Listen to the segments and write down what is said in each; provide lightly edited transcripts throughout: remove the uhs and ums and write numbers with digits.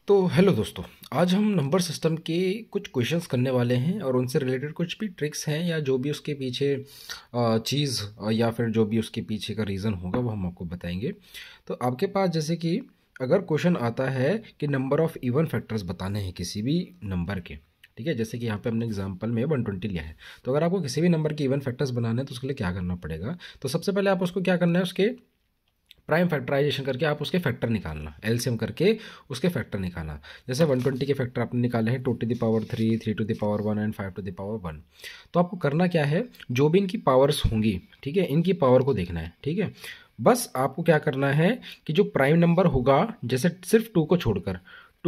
तो हेलो दोस्तों, आज हम नंबर सिस्टम के कुछ क्वेश्चंस करने वाले हैं और उनसे रिलेटेड कुछ भी ट्रिक्स हैं या जो भी उसके पीछे चीज़ या फिर जो भी उसके पीछे का रीज़न होगा वो हम आपको बताएंगे। तो आपके पास जैसे कि अगर क्वेश्चन आता है कि नंबर ऑफ़ इवन फैक्टर्स बताने हैं किसी भी नंबर के, ठीक है, जैसे कि यहाँ पे हमने एग्जांपल में 120 लिया है। तो अगर आपको किसी भी नंबर के इवन फैक्टर्स बनाने हैं तो उसके लिए क्या करना पड़ेगा, तो सबसे पहले आप उसको क्या करना है, उसके प्राइम फैक्टराइजेशन करके आप उसके फैक्टर निकालना, एलसीएम करके उसके फैक्टर निकालना। जैसे 120 के फैक्टर आपने निकाले हैं 2 to the power 3, 3 to the power 1 and 5 to the power 1। तो आपको करना क्या है, जो भी इनकी पावर्स होंगी, ठीक है, इनकी पावर को देखना है। ठीक है, बस आपको क्या करना है कि जो प्राइम नंबर होगा, जैसे सिर्फ 2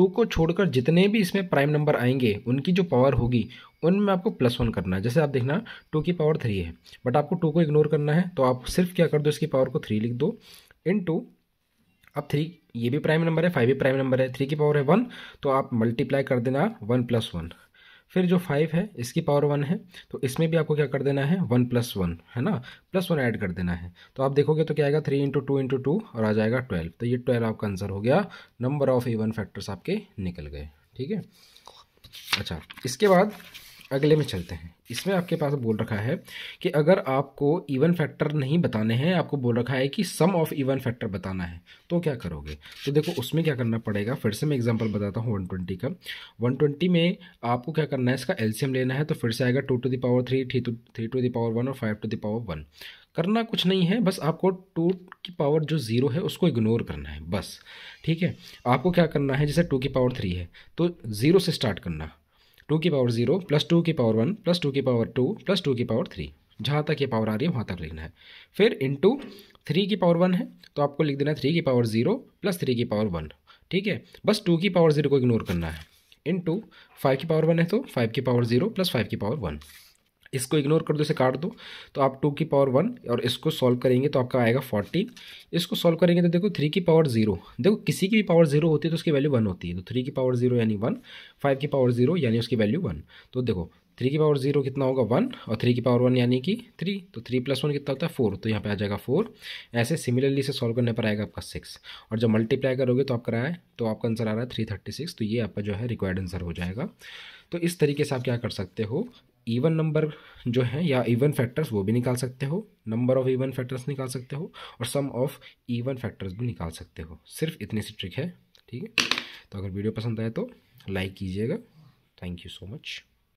को छोड़कर जितने भी इसमें प्राइम नंबर आएंगे उनकी जो पावर होगी उनमें आपको +1 करना है। जैसे आप देखना 2 की पावर 3 है, बट आपको 2 को इग्नोर करना है, तो आप सिर्फ क्या कर दो, इसकी पावर को 3 लिख दो इनटू, अब 3 ये भी प्राइम नंबर है, 5 भी प्राइम नंबर है, 3 की पावर है 1, तो आप मल्टीप्लाई कर देना 1 + 1। फिर जो 5 है इसकी पावर 1 है, तो इसमें भी आपको क्या कर देना है, 1 + 1 है ना, +1 ऐड कर देना है। तो आप देखोगे तो क्या आएगा, 3 × 2 × 2 और आ जाएगा 12। तो ये 12 आपका आंसर हो गया, नंबर ऑफ इवन फैक्टर्स आपके निकल गए। ठीक है, अच्छा, इसके बाद अगले में चलते हैं। इसमें आपके पास बोल रखा है कि अगर आपको इवन फैक्टर नहीं बताने हैं, आपको बोल रखा है कि सम ऑफ इवन फैक्टर बताना है, तो क्या करोगे। तो देखो उसमें क्या करना पड़ेगा, फिर से मैं एग्जांपल बताता हूँ 120 का। 120 में आपको क्या करना है, इसका एलसीएम लेना है, तो फिर से आएगा 2 to the power 3, 3 to the power 1 और 5 to the power 1। करना कुछ नहीं है, बस आपको 2 की पावर जो 0 है उसको इग्नोर करना है बस। ठीक है, आपको क्या करना है, जैसे 2 की पावर 3 है तो 0 से स्टार्ट करना, 2 की पावर 0 +2 की पावर 1 +2 की पावर 2 +2 की पावर 3, जहाँ तक ये पावर आ रही है वहाँ तक लिखना है। फिर इंटू 3 की पावर 1 है तो आपको लिख देना है 3 की पावर 0 +3 की पावर 1। ठीक है, बस 2 की पावर 0 को इग्नोर करना है। इंटू 5 की पावर 1 है तो 5 की पावर 0 +5 की पावर 1, इसको इग्नोर कर दो, इसे काट दो। तो आप 2 की पावर 1 और इसको सॉल्व करेंगे तो आपका आएगा 14। इसको सॉल्व करेंगे तो देखो 3 की पावर 0, देखो किसी की भी पावर 0 होती है तो उसकी वैल्यू 1 होती है, तो 3 की पावर 0 यानी 1, 5 की पावर 0 यानी उसकी वैल्यू 1। तो देखो 3 की पावर 0 कितना होगा 1 और 3 की पावर 1 यानी कि 3, तो 3 + 1 कितना होता है 4, तो यहाँ पे आ जाएगा 4। ऐसे सिमिलरली से सॉल्व करने पर आएगा आपका 6, और जब मल्टीप्लाई करोगे तो आपका है, तो आपका आंसर आ रहा है 336। तो ये आपका जो है रिक्वायर्ड आंसर हो जाएगा। तो इस तरीके से आप क्या कर सकते हो, इवन नंबर जो है या इवन फैक्टर्स वो भी निकाल सकते हो, नंबर ऑफ इवन फैक्टर्स निकाल सकते हो, और सम ऑफ इवन फैक्टर्स भी निकाल सकते हो। सिर्फ इतनी सी ट्रिक है। ठीक है, तो अगर वीडियो पसंद आए तो लाइक कीजिएगा। Thank you so much.